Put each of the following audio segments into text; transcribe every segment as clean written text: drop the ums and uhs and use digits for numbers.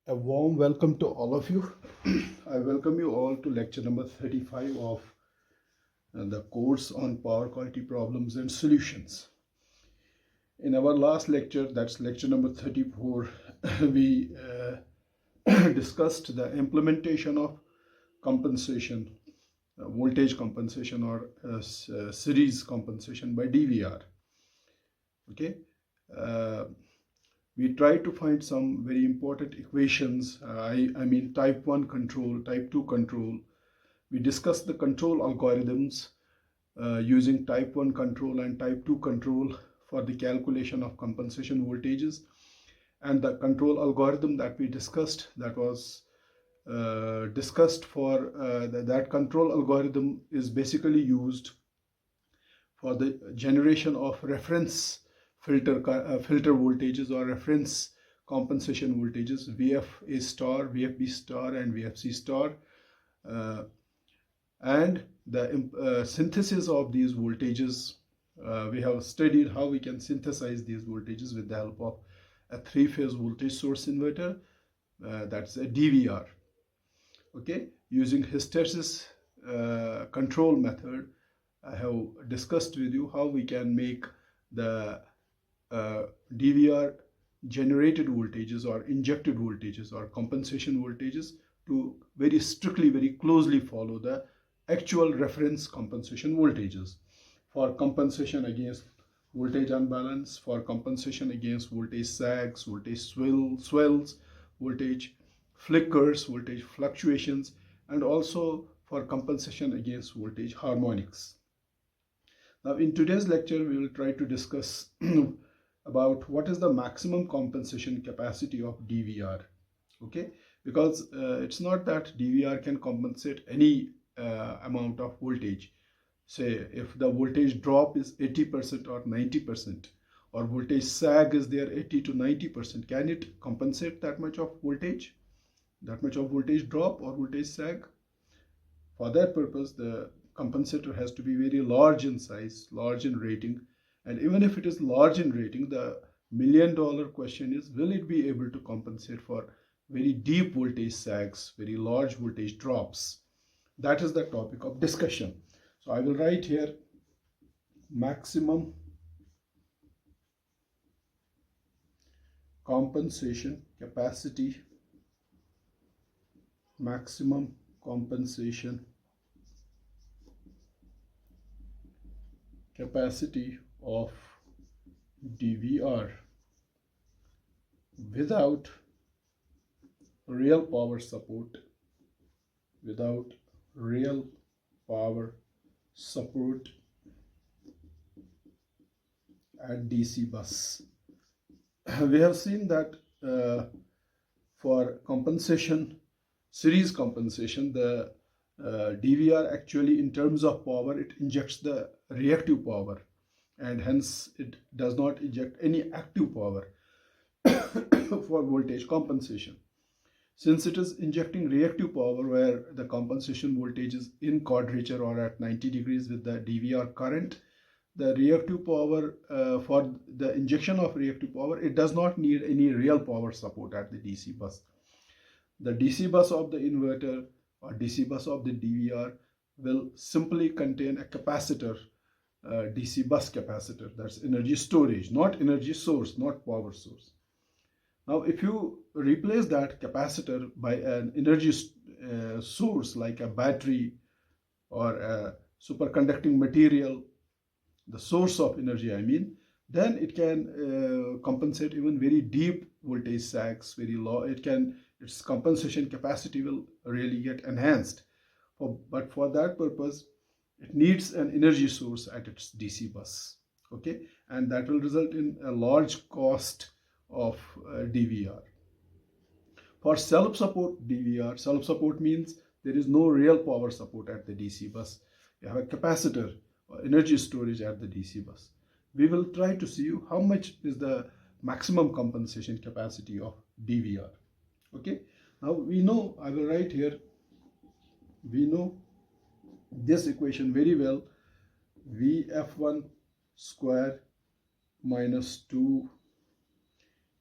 A warm welcome to all of you. I welcome you all to lecture number 35 of the course on power quality problems and solutions. In our last lecture, that's lecture number 34, we discussed the implementation of compensation, voltage compensation or series compensation by DVR. Okay. Uh, we try to find some very important equations. I mean type 1 control, type 2 control. We discussed the control algorithms using type 1 control and type 2 control for the calculation of compensation voltages. And the control algorithm that we discussed, that was discussed for that control algorithm is basically used for the generation of reference filter voltages or reference compensation voltages, VFA star, VFB star, and VFC star, and the synthesis of these voltages. We have studied how we can synthesize these voltages with the help of a three-phase voltage source inverter, that's a DVR. Okay, using hysteresis control method, I have discussed with you how we can make the DVR generated voltages or injected voltages or compensation voltages to very strictly, very closely follow the actual reference compensation voltages. For compensation against voltage unbalance, for compensation against voltage sags, voltage swells, voltage flickers, voltage fluctuations, and also for compensation against voltage harmonics. Now in today's lecture, we will try to discuss about what is the maximum compensation capacity of DVR. Okay, because it's not that DVR can compensate any amount of voltage. Say if the voltage drop is 80% or 90%, or voltage sag is there 80 to 90%, can it compensate that much of voltage? That much of voltage drop or voltage sag? For that purpose, the compensator has to be very large in size, large in rating. And even if it is large in rating, the million-dollar question is, will it be able to compensate for very deep voltage sags, very large voltage drops? That is the topic of discussion. So I will write here maximum compensation capacity, maximum compensation capacity of DVR without real power support, without real power support at DC bus. We have seen that for compensation, series compensation, the DVR actually, in terms of power, it injects the reactive power, and hence it does not inject any active power for voltage compensation. Since it is injecting reactive power where the compensation voltage is in quadrature or at 90 degrees with the DVR current, the reactive power, for the injection of reactive power, it does not need any real power support at the DC bus. The DC bus of the inverter or DC bus of the DVR will simply contain a capacitor, DC bus capacitor, that's energy storage, not energy source, not power source. Now if you replace that capacitor by an energy source like a battery or a superconducting material, the source of energy I mean, then it can compensate even very deep voltage sags, very low. Its compensation capacity will really get enhanced. But for that purpose, it needs an energy source at its DC bus. Okay, and that will result in a large cost of DVR. For self-support DVR, self-support means there is no real power support at the DC bus. You have a capacitor or energy storage at the DC bus. We will try to see how much is the maximum compensation capacity of DVR. Okay, now we know, I will write here, we know this equation very well, VF1 square minus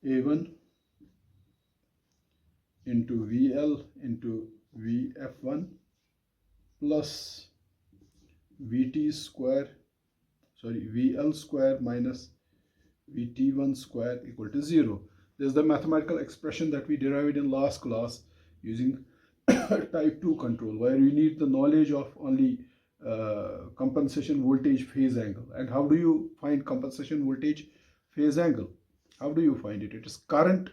2A1 into VL into VF1 plus VL square minus VT1 square equal to 0. This is the mathematical expression that we derived in last class using type 2 control, where you need the knowledge of only compensation voltage phase angle. And how do you find compensation voltage phase angle? How do you find it? It is current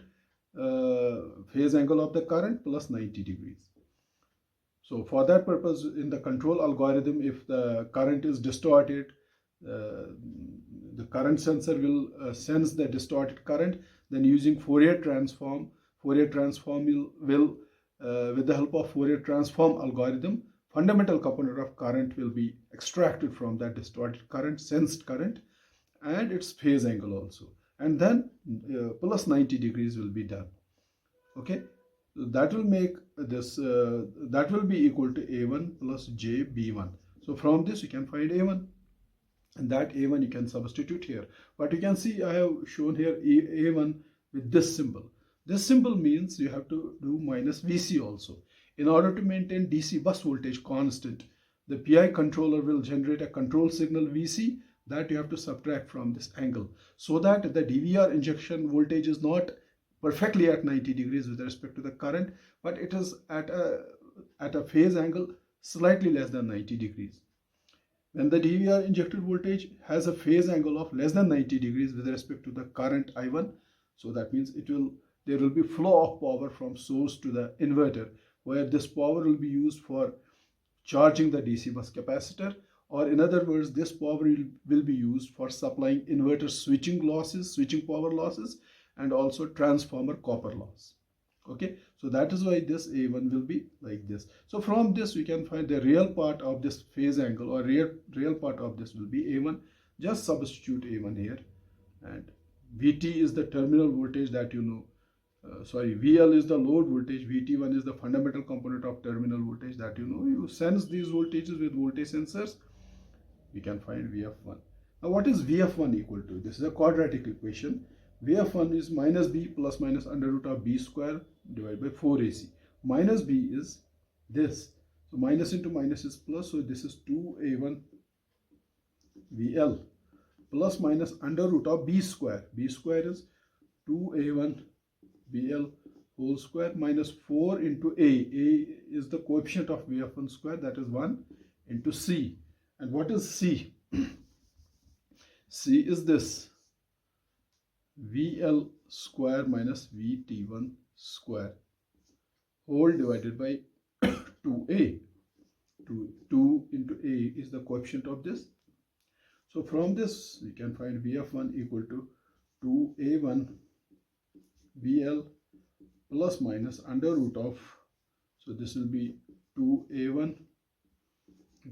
phase angle of the current plus 90 degrees. So for that purpose, in the control algorithm, if the current is distorted, the current sensor will sense the distorted current. Then using Fourier transform will with the help of Fourier transform algorithm, fundamental component of current will be extracted from that distorted current, sensed current, and its phase angle also. And then plus 90 degrees will be done. Okay, so that will make this, that will be equal to A1 plus JB1. So from this you can find A1. And that A1 you can substitute here. But you can see I have shown here A1 with this symbol. This symbol means you have to do minus VC also. In order to maintain DC bus voltage constant, the PI controller will generate a control signal VC that you have to subtract from this angle, so that the DVR injection voltage is not perfectly at 90 degrees with respect to the current, but it is at a phase angle slightly less than 90 degrees. When the DVR injected voltage has a phase angle of less than 90 degrees with respect to the current I1, so that means there will be flow of power from source to the inverter, where this power will be used for charging the DC bus capacitor, or in other words, this power will be used for supplying inverter switching power losses, and also transformer copper loss. Okay, so that is why this A1 will be like this. So from this we can find the real part of this phase angle, or real part of this will be A1. Just substitute A1 here, and VT is the terminal voltage that you know. VL is the load voltage, VT1 is the fundamental component of terminal voltage that you know. You sense these voltages with voltage sensors, we can find VF1. Now what is VF1 equal to? This is a quadratic equation. VF1 is minus B plus minus under root of B square divided by 4AC. Minus B is this. So minus into minus is plus. So this is 2A1 VL plus minus under root of B square. B square is 2A1 VL whole square minus 4 into A. A is the coefficient of VF1 square, that is 1 into C. And what is C? C is this. VL square minus VT1 square whole divided by 2A. 2 into A is the coefficient of this. So from this we can find VF1 equal to 2A1 VL plus minus under root of, so this will be 2A1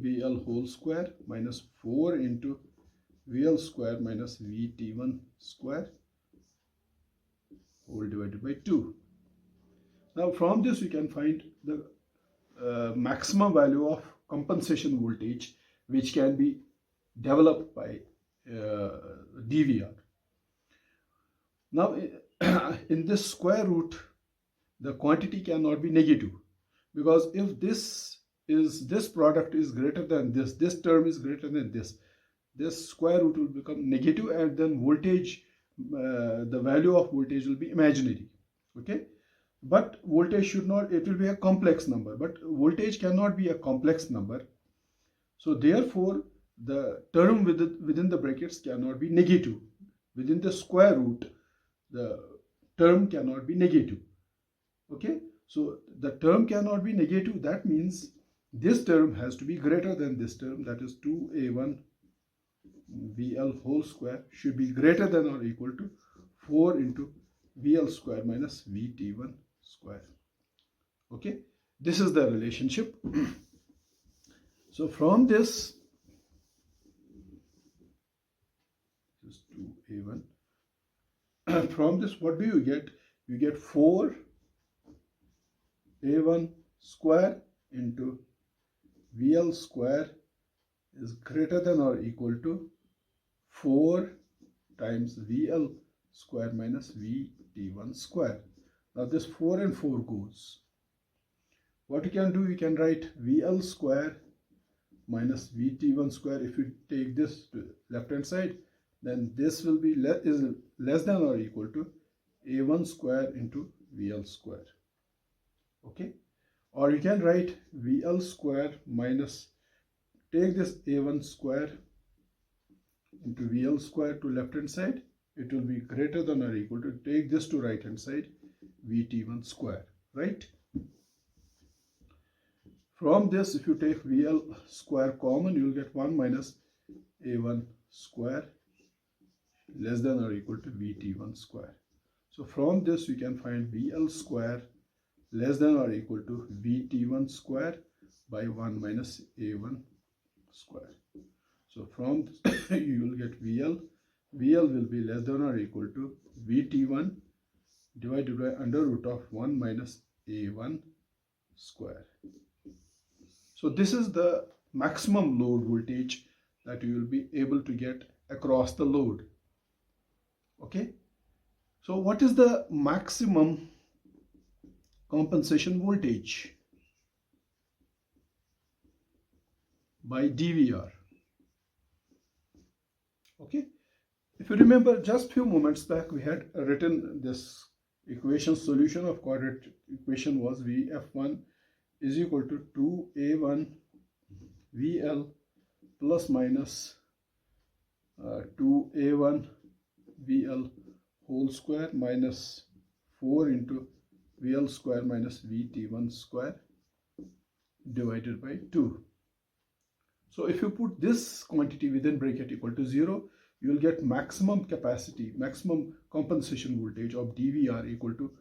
VL whole square minus 4 into VL square minus VT1 square whole divided by 2. Now from this we can find the maximum value of compensation voltage which can be developed by DVR. Now in this square root, the quantity cannot be negative, because if this product is greater than this term is greater than this square root will become negative, and then voltage, the value of voltage will be imaginary. Okay, but voltage should not, it will be a complex number, but voltage cannot be a complex number. So therefore the term within the brackets cannot be negative. Within the square root, the term cannot be negative. Okay, so the term cannot be negative. That means this term has to be greater than this term, that is 2A1 VL whole square should be greater than or equal to 4 into VL square minus VT1 square. Okay, this is the relationship. So from this is 2A1. From this, what do you get? You get 4A1 square into VL square is greater than or equal to 4 times VL square minus VT1 square. Now this 4 and 4 goes. What you can do, you can write VL square minus VT1 square. If you take this to left hand side, then this will be less than or equal to A1 square into VL square. Okay, or you can write VL square minus, take this A1 square into VL square to left hand side, it will be greater than or equal to, take this to right hand side, VT1 square, right? From this, if you take VL square common, you will get 1 minus A1 square less than or equal to VT1 square. So from this you can find VL square less than or equal to VT1 square by 1 minus A1 square. So from this you will get VL will be less than or equal to VT1 divided by under root of 1 minus A1 square. So this is the maximum load voltage that you will be able to get across the load. Okay, so what is the maximum compensation voltage by DVR? Okay, if you remember, just few moments back we had written this equation. Solution of quadratic equation was VF1 is equal to 2A1 VL plus minus 2A1 VL whole square minus 4 into VL square minus VT1 square divided by 2. So if you put this quantity within bracket equal to 0, you will get maximum capacity, maximum compensation voltage of DVR equal to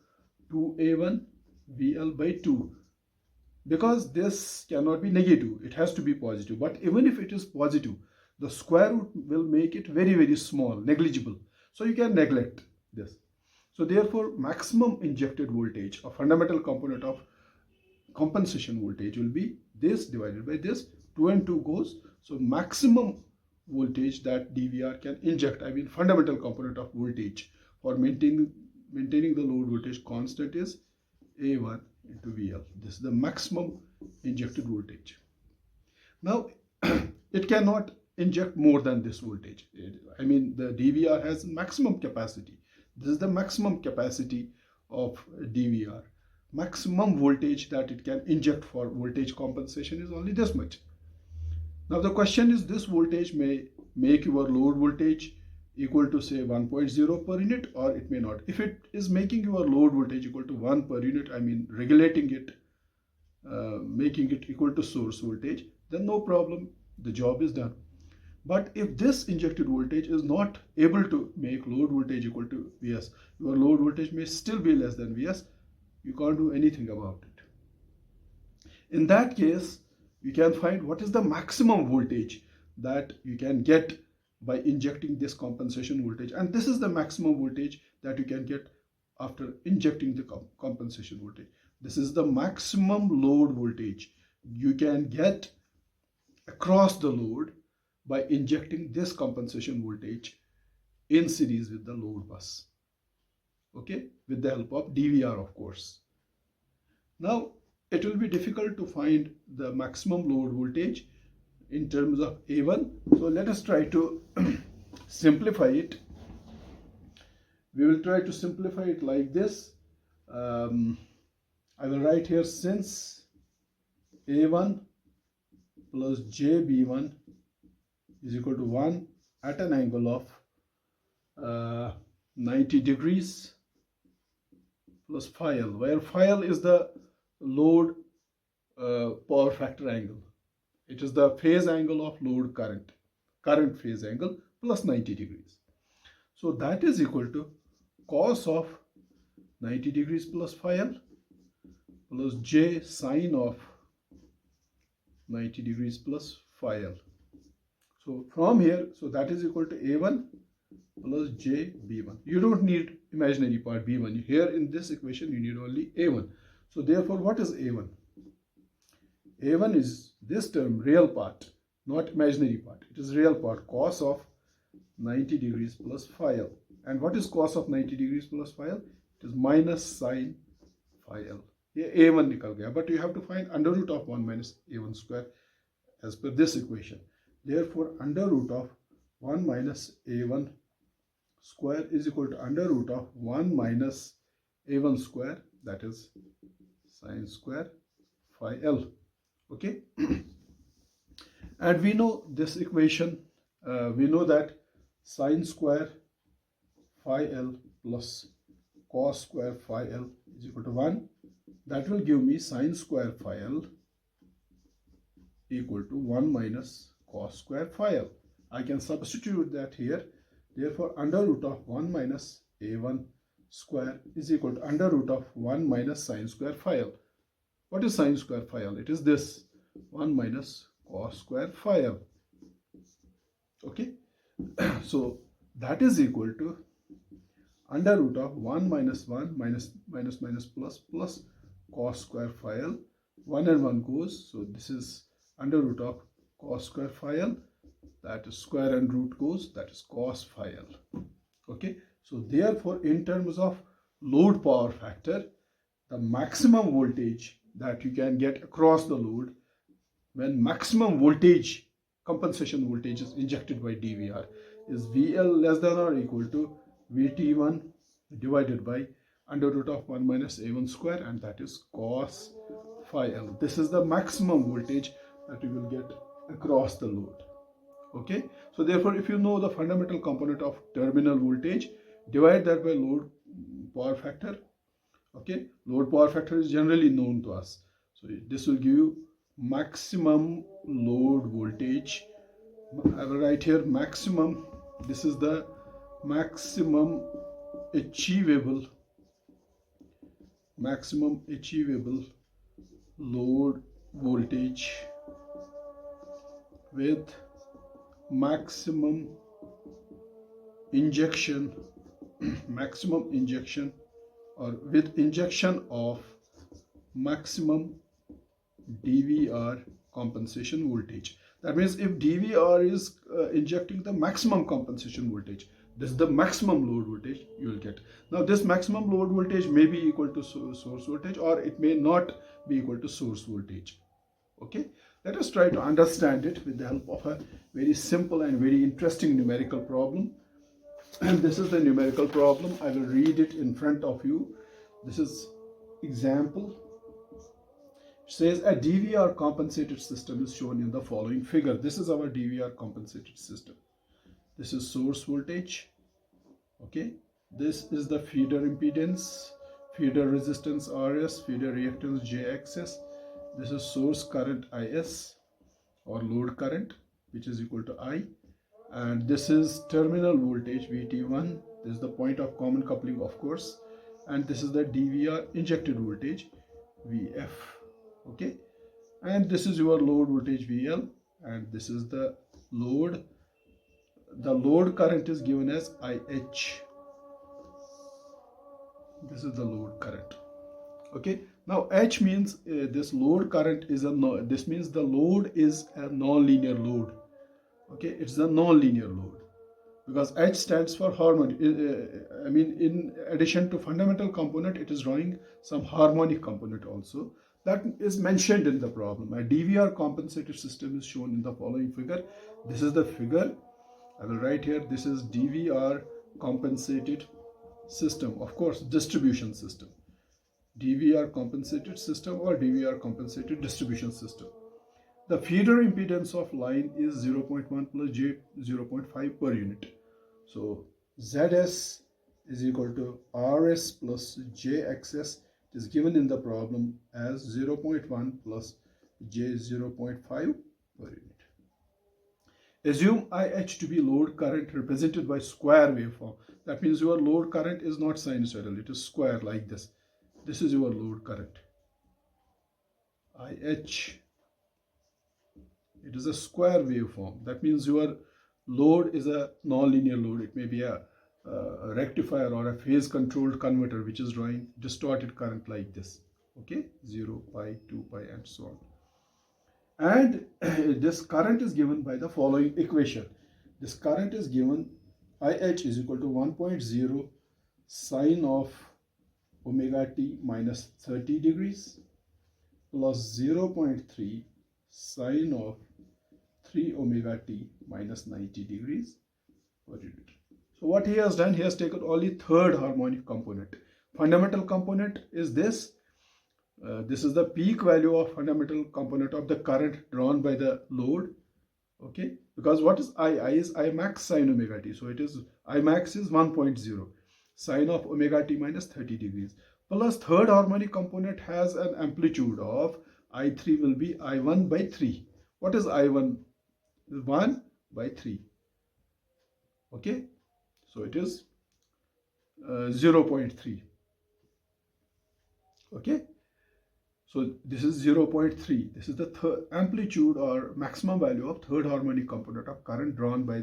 2A1 VL by 2. Because this cannot be negative, it has to be positive. But even if it is positive, the square root will make it very, very small, negligible. So you can neglect this. So therefore, maximum injected voltage, a fundamental component of compensation voltage, will be this divided by this. 2 and 2 goes. So maximum voltage that DVR can inject, I mean fundamental component of voltage for maintaining the load voltage constant, is A1 into VL. This is the maximum injected voltage. Now it cannot inject more than this voltage. I mean the DVR has maximum capacity. This is the maximum capacity of DVR. Maximum voltage that it can inject for voltage compensation is only this much. Now the question is, this voltage may make your load voltage equal to say 1.0 per unit, or it may not. If it is making your load voltage equal to 1 per unit, I mean regulating it, making it equal to source voltage, then no problem, the job is done. But if this injected voltage is not able to make load voltage equal to Vs, your load voltage may still be less than Vs, you can't do anything about it. In that case, you can find what is the maximum voltage that you can get by injecting this compensation voltage, and this is the maximum voltage that you can get after injecting the compensation voltage. This is the maximum load voltage you can get across the load by injecting this compensation voltage in series with the load bus, okay, with the help of DVR, of course. Now it will be difficult to find the maximum load voltage in terms of A1. So let us try to simplify it. We will try to simplify it like this. I will write here, since A1 plus JB1 is equal to 1 at an angle of 90 degrees plus phi L, where phi L is the load power factor angle. It is the phase angle of load current phase angle plus 90 degrees. So that is equal to cos of 90 degrees plus phi L plus J sine of 90 degrees plus phi L. So from here, so that is equal to A1 plus JB1. You don't need imaginary part B1. Here in this equation, you need only A1. So therefore, what is A1? A1 is this term, real part, not imaginary part. It is real part, cos of 90 degrees plus phi L. And what is cos of 90 degrees plus phi L? It is minus sine phi L. ये a1 निकल गया, but you have to find under root of 1 minus a1 square as per this equation. Therefore, under root of 1 minus a1 square is equal to under root of 1 minus a1 square, that is sine square phi L. Okay. And we know this equation, we know that sine square phi L plus cos square phi L is equal to 1. That will give me sine square phi L equal to 1 minus cos square phi L. I can substitute that here. Therefore, under root of 1 minus a1 square is equal to under root of 1 minus sine square phi L. What is sine square phi L? It is this 1 minus cos square phi L. Okay. So that is equal to under root of 1 minus 1 minus plus cos square phi L. 1 and 1 goes. So this is under root of cos square phi L. That is square and root goes. That is cos phi L. Okay. So therefore, in terms of load power factor, the maximum voltage that you can get across the load when maximum voltage, compensation voltage is injected by DVR is VL less than or equal to VT1 divided by under root of 1 minus A1 square, and that is cos phi L. This is the maximum voltage that you will get across the load. Okay. So therefore, if you know the fundamental component of terminal voltage, divide that by load power factor. Okay. Load power factor is generally known to us. So this will give you maximum load voltage. I will write here maximum. This is the maximum achievable load voltage with maximum injection or with injection of maximum DVR compensation voltage. That means if DVR is injecting the maximum compensation voltage, this is the maximum load voltage you will get. Now this maximum load voltage may be equal to source voltage, or it may not be equal to source voltage. Okay, let us try to understand it with the help of a very simple and very interesting numerical problem. And this is the numerical problem. I will read it in front of you. This is example. It says a DVR compensated system is shown in the following figure. This is our DVR compensated system. This is source voltage. Okay. This is the feeder impedance, feeder resistance RS, feeder reactance JXS. This is source current IS or load current, which is equal to I. And this is terminal voltage VT1. This is the point of common coupling, of course. And this is the DVR injected voltage VF. Okay. And this is your load voltage VL. And this is the load. The load current is given as IH. This is the load current. Okay. Now H means this load current is this means the load is a non-linear load. Okay, it's a non-linear load because H stands for harmonic. I mean, in addition to fundamental component, it is drawing some harmonic component also. That is mentioned in the problem. A DVR compensated system is shown in the following figure. This is the figure. I will write here. This is DVR compensated system. Of course, distribution system. DVR compensated system or DVR compensated distribution system. The feeder impedance of line is 0.1 plus J 0.5 per unit. So ZS is equal to RS plus JXS. It is given in the problem as 0.1 plus J 0.5 per unit. Assume IH to be load current represented by square waveform. That means your load current is not sinusoidal. It is square like this. This is your load current. IH. It is a square waveform. That means your load is a non-linear load. It may be a rectifier or a phase controlled converter which is drawing distorted current like this. Okay, 0, pi, 2 pi and so on. And this current is given by the following equation. This current is given IH is equal to 1.0 sine of omega t minus 30 degrees plus 0.3 sine of 3 omega t minus 90 degrees per unit. So what he has done, he has taken only third harmonic component. Fundamental component is this. This is the peak value of fundamental component of the current drawn by the load. Okay, because what is I? I is I max sine omega t. So it is I max is 1.0 sine of omega t minus 30 degrees. Plus third harmonic component has an amplitude of I3 will be I1 by 3. What is I1? 1 by 3. Okay, so it is 0.3. Okay, so this is 0.3. This is the third amplitude or maximum value of third harmonic component of current drawn by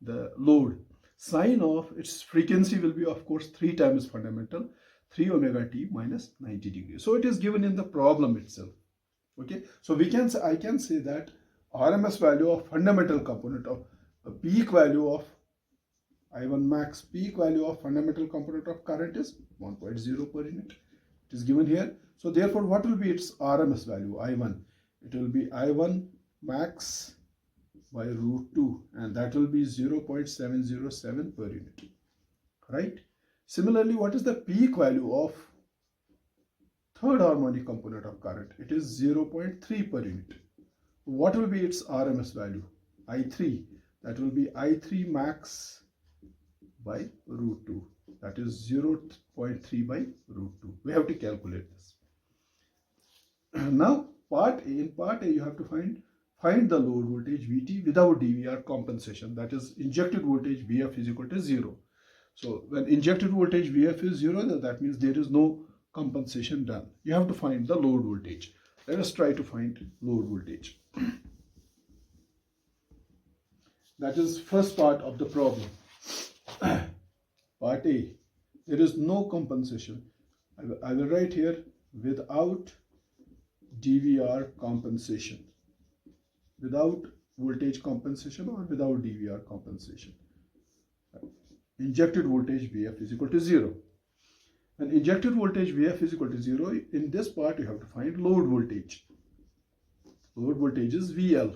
the load. Sine of its frequency will be, of course, 3 times fundamental, 3 omega t minus 90 degrees. So it is given in the problem itself. Okay, so we can say, I can say that RMS value of fundamental component of a peak value of I1 max, peak value of fundamental component of current is 1.0 per unit. It is given here. So therefore, what will be its RMS value? I1. It will be I1 max by root 2, and that will be 0.707 per unit. Right? Similarly, what is the peak value of third harmonic component of current? It is 0.3 per unit. What will be its RMS value? I3. That will be I3 max by root 2. That is 0.3 by root 2. We have to calculate this. Now, in part A, you have to find the load voltage Vt without DVR compensation. That is, injected voltage Vf is equal to 0. So when injected voltage Vf is 0, that means there is no compensation done. You have to find the load voltage. Let us try to find load voltage. That is first part of the problem. Part A, there is no compensation. I will write here without DVR compensation. Without voltage compensation or without DVR compensation. Injected voltage Vf is equal to 0. When injected voltage Vf is equal to 0, in this part you have to find load voltage. Load voltage is VL.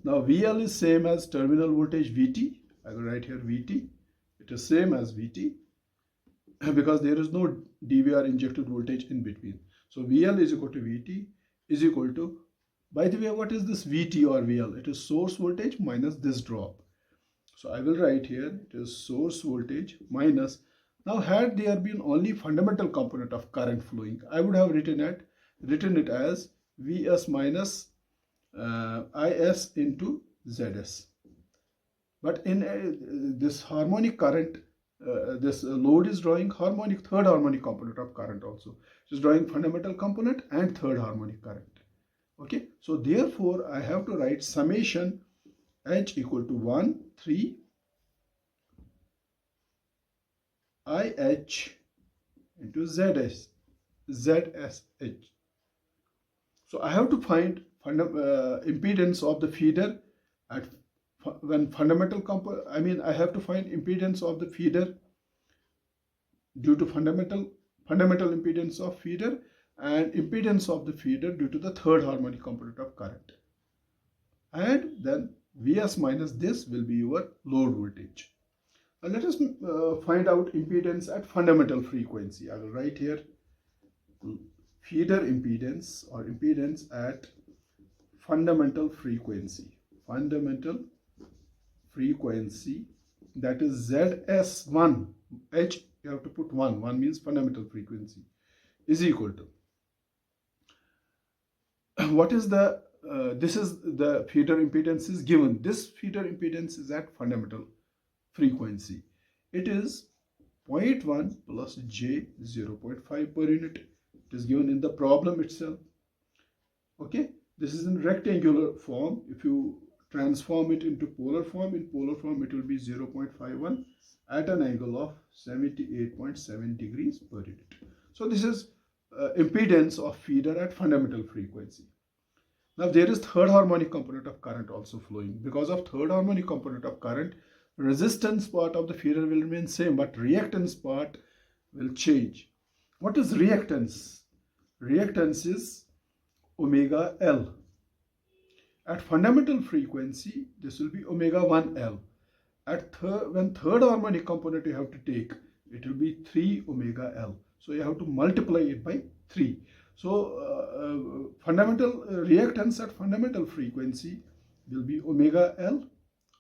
Now VL is same as terminal voltage Vt. I will write here Vt. It is same as Vt because there is no DVR injected voltage in between. So VL is equal to Vt is equal to, by the way, what is this Vt or VL? It is source voltage minus this drop. So I will write here, it is source voltage minus. Now had there been only fundamental component of current flowing, I would have written it as Vs minus Is into Zs. But in this harmonic current, this load is drawing third harmonic component of current also. It is drawing fundamental component and third harmonic current. Okay, so therefore I have to write summation H equal to 1, 3 IH into ZSH. So I have to find impedance of the feeder at when fundamental I have to find impedance of the feeder due to fundamental impedance of feeder and impedance of the feeder due to the third harmonic component of current. And then Vs minus this will be your load voltage. Now let us find out impedance at fundamental frequency. I will write here feeder impedance or impedance at fundamental frequency. Fundamental frequency, that is Zs1. H you have to put 1. 1 means fundamental frequency is equal to. What is the this is the feeder impedance is given. This feeder impedance is at fundamental frequency. It is 0.1 plus j 0.5 per unit. It is given in the problem itself. Okay, this is in rectangular form. If you transform it into polar form, in polar form it will be 0.51 at an angle of 78.7 degrees per unit. So this is impedance of feeder at fundamental frequency. Now there is third harmonic component of current also flowing. Because of third harmonic component of current, resistance part of the feeder will remain same, but reactance part will change. What is reactance? Reactance is omega L. At fundamental frequency, this will be omega 1L. When third harmonic component you have to take, it will be 3 omega L. So you have to multiply it by 3. So fundamental reactance at fundamental frequency will be omega L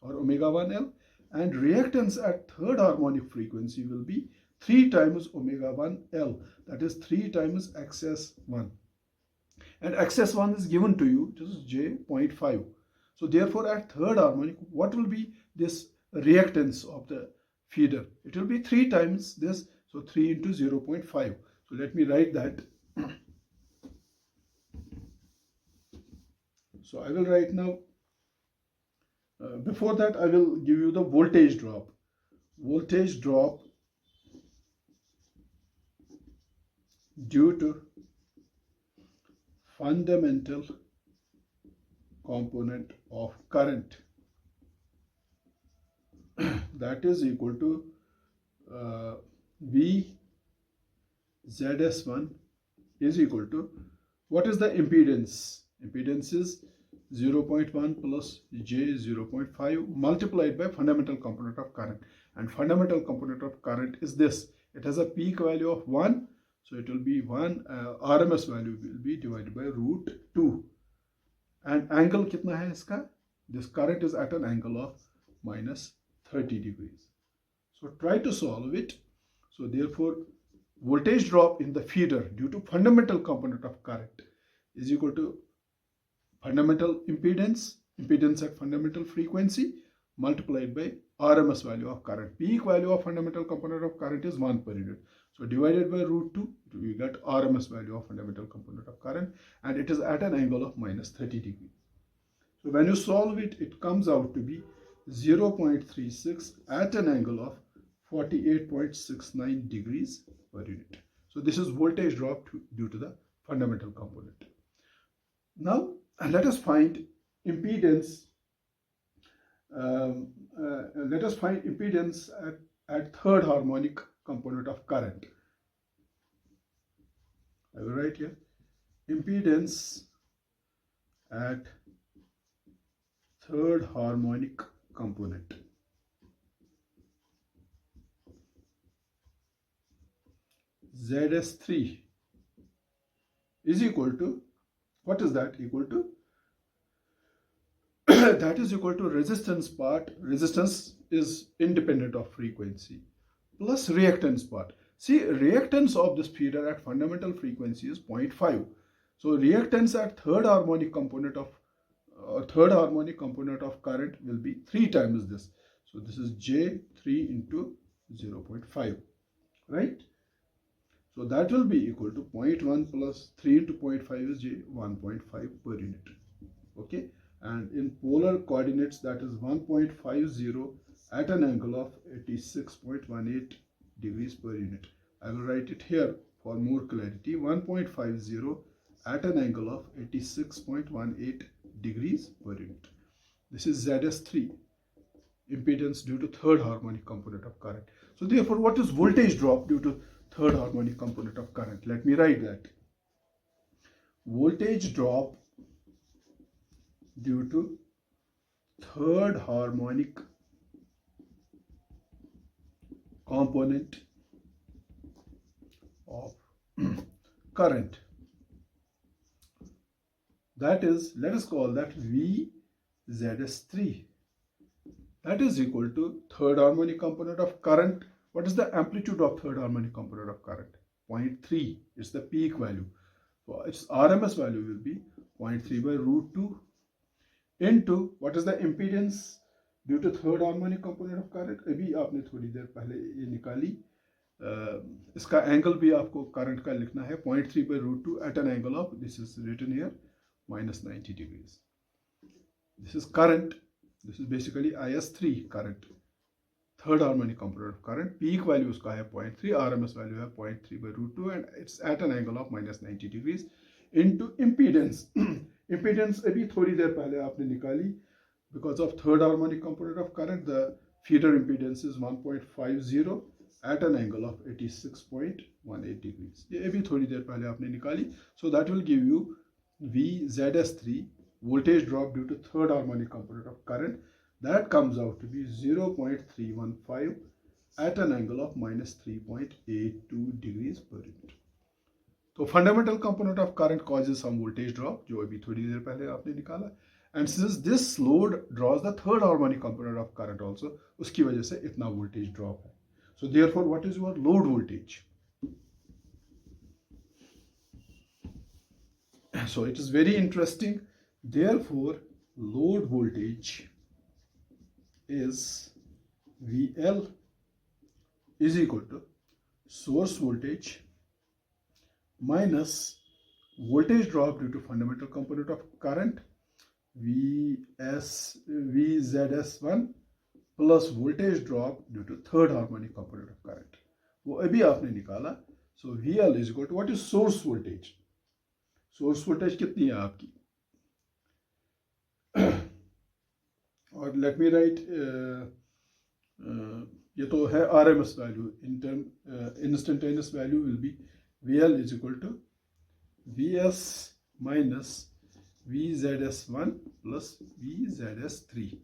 or omega 1L, and reactance at third harmonic frequency will be 3 times omega 1L, that is 3 times XS1. And XS1 is given to you, this is J.5. So therefore at third harmonic, what will be this reactance of the feeder? It will be 3 times this, so 3 into 0.5. So let me write that. So I will write now. Before that, I will give you the voltage drop. Voltage drop due to fundamental component of current, that is equal to V ZS1 is equal to, what is the impedance? Impedance is 0.1 plus J 0.5 multiplied by fundamental component of current. And fundamental component of current is this. It has a peak value of 1. So it will be 1, RMS value will be divided by root 2. And angle kitna hai iska? This current is at an angle of minus 30 degrees. So try to solve it. So therefore, voltage drop in the feeder due to fundamental component of current is equal to fundamental impedance, impedance at fundamental frequency, multiplied by RMS value of current. Peak value of fundamental component of current is 1 per unit. So divided by root 2, we get RMS value of fundamental component of current, and it is at an angle of minus 30 degrees. So when you solve it, it comes out to be 0.36 at an angle of 48.69 degrees per unit. So this is voltage drop due to the fundamental component. Now let us find impedance. Let us find impedance at third harmonic component of current. I will write here impedance at third harmonic component. ZS3 is equal to, what is that equal to? That is equal to resistance part. Resistance is independent of frequency, plus reactance part. See, reactance of this feeder at fundamental frequency is 0.5. So reactance at third harmonic component of current will be 3 times this. So this is J3 into 0.5, right? So that will be equal to 0.1 plus 3 into 0.5 is J 1.5 per unit. Okay, and in polar coordinates, that is 1.50 at an angle of 86.18 degrees per unit. I will write it here for more clarity. 1.50 at an angle of 86.18 degrees per unit. This is ZS3, impedance due to third harmonic component of current. So therefore, what is voltage drop due to third harmonic component of current? Let me write that. Voltage drop due to third harmonic component of current, that is, let us call that VZS3. That is equal to third harmonic component of current. What is the amplitude of third harmonic component of current? 0.3 is the peak value. So its RMS value will be 0.3 by root 2 into, what is the impedance due to third harmonic component of current? अभी आपने थोड़ी देर पहले ये निकाली. इसका angle भी आपको current का लिखना है 0.3 by root 2 at an angle of, this is written here, minus 90 degrees. This is current. This is basically IS3 current, third harmonic component of current. Peak value उसका है 0.3, RMS value है 0.3 by root 2, and it's at an angle of minus 90 degrees into impedance. Impedance अभी थोड़ी देर पहले आपने निकाली. Because of third harmonic component of current, the feeder impedance is 1.50 at an angle of 86.18 degrees. ये अभी थोड़ी देर पहले आपने निकाली. So that will give you VZS3 voltage drop due to third harmonic component of current. That comes out to be 0.315 at an angle of minus 3.82 degrees per unit. तो fundamental component of current causes some voltage drop, जो अभी थोड़ी देर पहले आपने निकाला. And since this load draws the third harmonic component of current also, उसकी वजह से इतना voltage drop है. So therefore, what is your load voltage? So it is very interesting. Therefore, load voltage is VL is equal to source voltage minus voltage drop due to fundamental component of current VZS1 plus voltage drop due to third harmonic component of current. वो अभी आपने निकाला. So VL is equal to what is source voltage? Source voltage कितनी है आपकी? और let me write ये तो है RMS value. Instantaneous value will be VL is equal to VS minus VZS1 plus VZS3.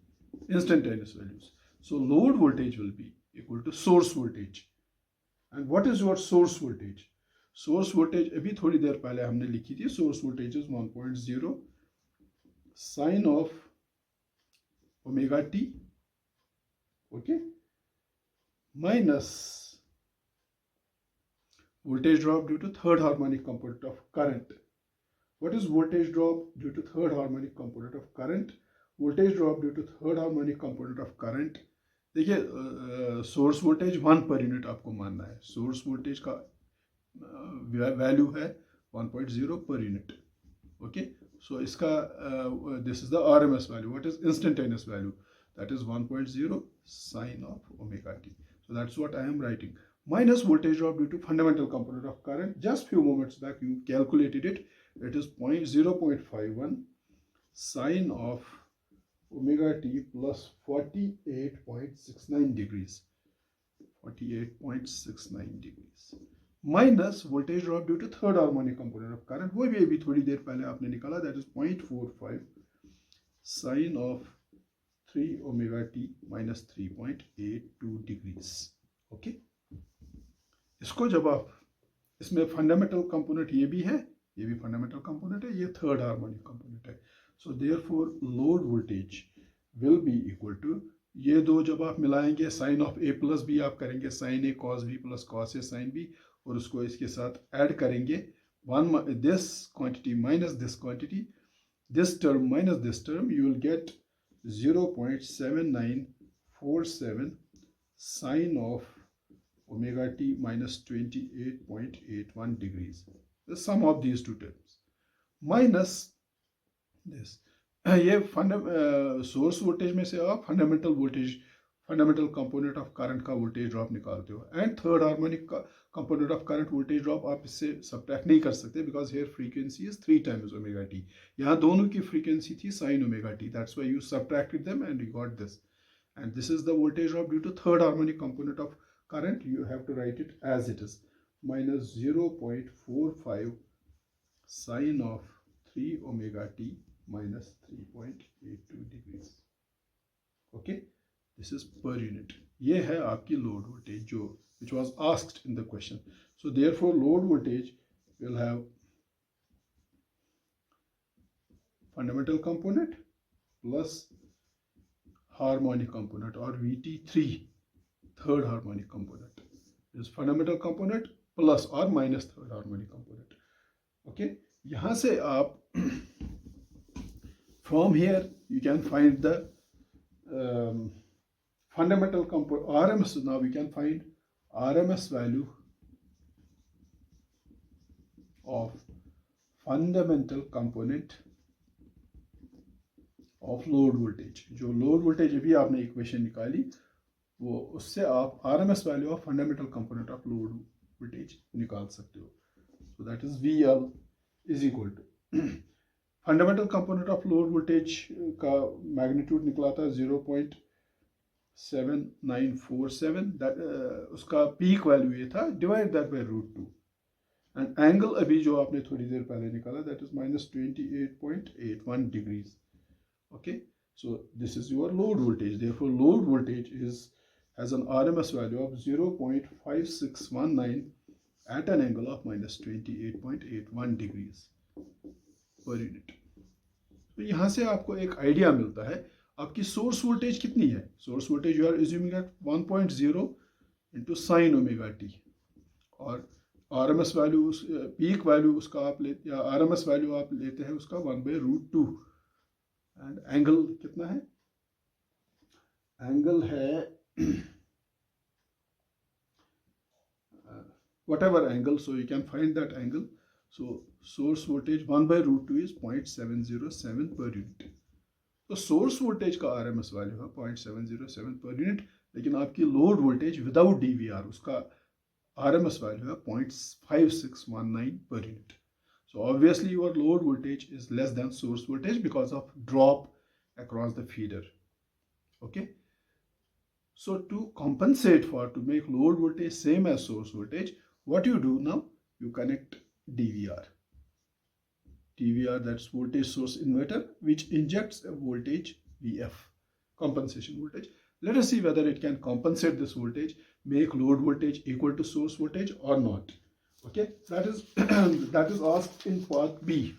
Instantaneous values. So load voltage will be equal to source voltage. And what is your source voltage? Source voltage अभी थोड़ी देर पहले हमने लिखी थी. Source voltage is 1.0 sine of omega t, okay, minus voltage drop due to third harmonic component of current. What is voltage drop due to third harmonic component of current? Voltage drop due to third harmonic component of current. देखिए source voltage 1 per unit आपको मानना है. Source voltage का value है 1.0 per unit. Okay, so इसका this is the RMS value. What is instantaneous value? That is 1.0 sine of omega t. So that's what I am writing. Minus voltage drop due to fundamental component of current. Just few moments back you calculated it. It is 0.51 sine of omega t plus 48.69 degrees. 48.69 degrees. Minus voltage drop due to third harmonic component of current. वो भी अभी थोड़ी देर पहले आपने निकाला. That is 0.45 sine of 3 omega t minus 3.82 degrees. Okay. इसको जब आप इसमें फंडामेंटल कंपोनेंट ये भी है, ये भी फंडामेंटल कंपोनेंट है, ये थर्ड हार्मोनिक कंपोनेंट है. So therefore load voltage will be equal to ये दो जब आप मिलाएंगे sine of A plus B आप करेंगे sine A cos B plus cos A sine B और उसको इसके साथ ऐड करेंगे. One this quantity minus this quantity, this term minus this term, you will get 0.7947 sine of omega t minus 28.81 degrees. The sum of these two terms minus this. ये source voltage में से आप fundamental voltage, fundamental component of current का voltage drop निकालते हो. And third harmonic component of current voltage drop आप इससे subtract नहीं कर सकते because here frequency is 3 times omega t. यहाँ दोनों की फ्रीक्वेंसी थी sine omega t. That's why you subtracted them and you got this. And this is the voltage drop due to third harmonic component of current. You have to write it as it is, minus 0.45 sine of 3 omega t minus 3.82 degrees. Okay, this is per unit. ये है आपकी load voltage जो which was asked in the question. So therefore load voltage will have fundamental component plus harmonic component or VT3 third harmonic component is fundamental component plus or minus third harmonic component. Okay, यहाँ से आप from here you can find the fundamental component RMS. Now we can find RMS value of fundamental component of load voltage. जो load voltage अभी आपने equation निकाली वो उससे आप RMS value of fundamental component of load voltage निकाल सकते हो. So that is VL is equal to fundamental component of load voltage का मैग्नीट्यूड निकला था 0.5 7947, that उसका पीक वैल्यू ये था, divide that bye √2 and angle अभी जो आपने थोड़ी देर पहले निकाला that is -28.81 degrees. Okay, so this is your load voltage. Therefore load voltage has an RMS value of 0.5619 at an angle of -28.81 degrees per unit. तो यहाँ से आपको एक आइडिया मिलता है आपकी सोर्स वोल्टेज कितनी है. Source voltage you are assuming at 1.0 into sin omega t, और RMS वैल्यू, पीक वैल्यू उसका आप लेते, या RMS वैल्यू आप लेते हैं उसका 1/√2, एंड एंगल कितना है, एंगल है whatever angle, so you can find that angle. So source voltage 1/√2 is 0.707 per unit. तो सोर्स वोल्टेज का RMS वैल्यू है 0.707 पर यूनिट, लेकिन आपकी लोड वोल्टेज विदाउट DVR उसका RMS वैल्यू है 0.5619 per unit. So obviously your load voltage is less than source voltage because of drop across the feeder. Okay. So to compensate to make load voltage same as source voltage, what you do now, you connect DVR. DVR, that's voltage source inverter, which injects a voltage VF, compensation voltage. Let us see whether it can compensate this voltage, make load voltage equal to source voltage or not. Okay, that is that is asked in part B.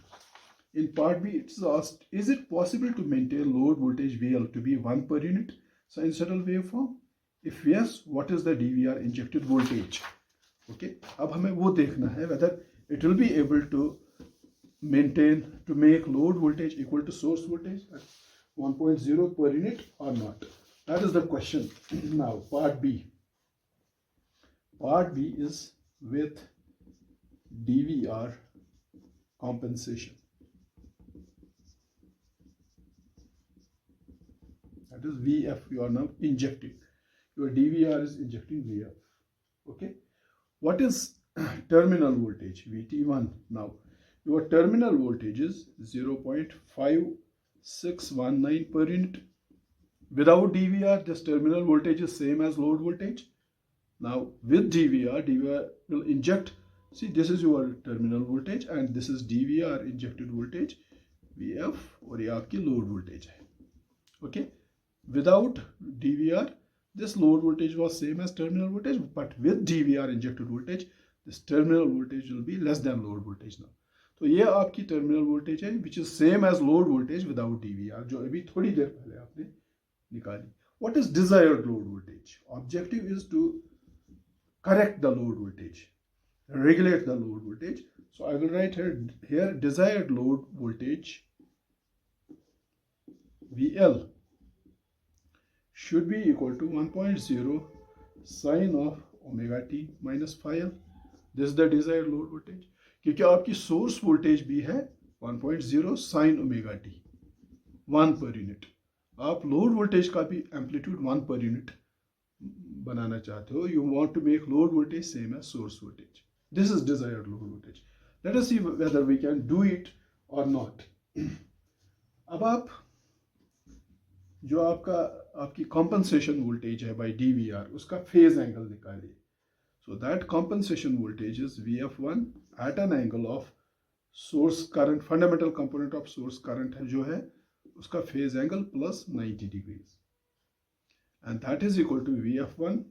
In part B, it is asked, is it possible to maintain load voltage VL to be 1 per unit sinusoidal waveform? If yes, what is the DVR injected voltage? Okay, अब हमें वो देखना है whether it will be able to maintain, to make load voltage equal to source voltage at 1.0 per unit or not. That is the question. Now part B. Part B is with DVR compensation. That is VF, you are now injecting. Your DVR is injecting VF. Okay. What is terminal voltage? VT1. Now, your terminal voltage is 0.5619 per unit. Without DVR, this terminal voltage is same as load voltage. Now, with DVR, DVR will inject. See, this is your terminal voltage and this is DVR injected voltage, VF, और ये आपकी load voltage है. Okay. Without DVR, this load voltage was same as terminal voltage, but with DVR injected voltage, this terminal voltage will be less than load voltage now. तो ये आपकी terminal voltage है, which is same as load voltage without DVR, जो अभी थोड़ी देर पहले आपने निकाली. What is desired load voltage? Objective is to correct the load voltage, regulate the load voltage. So I will write here desired load voltage VL should be equal to 1.0 sin of omega t minus phi L. This is the desired load voltage. क्योंकि आपकी source voltage भी है 1.0 sin omega t 1 per unit. आप load voltage का भी amplitude 1 per unit बनाना चाहते हो. You want to make load voltage same as source voltage. This is desired load voltage. Let us see whether we can do it or not. अब आप जो आपकी compensation voltage है by DVR, उसका phase angle निकालिए. So that compensation voltage is VF1 at an angle of source current, fundamental component of source current है जो है उसका phase angle plus 90 degrees. And that is equal to VF1.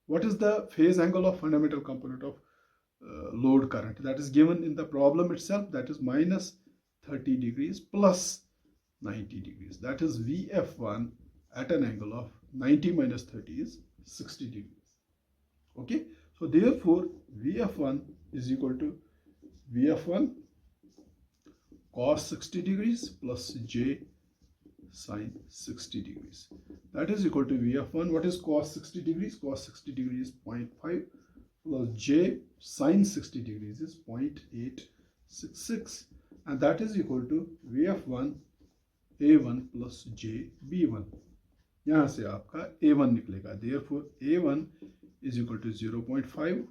What is the phase angle of fundamental component of load current? That is given in the problem itself. That is minus 30 degrees plus 90 degrees. That is VF1 at an angle of 90 minus 30 is 60 degrees. Okay. So therefore VF1 is equal to VF1 cos 60 degrees plus J sin 60 degrees. That is equal to VF1. What is cos 60 degrees? Cos 60 degrees is 0.5 plus J sin 60 degrees is 0.866, and that is equal to VF1 A1 plus J B1. यहाँ से आपका A1 निकलेगा. Therefore A1 is equal to 0.5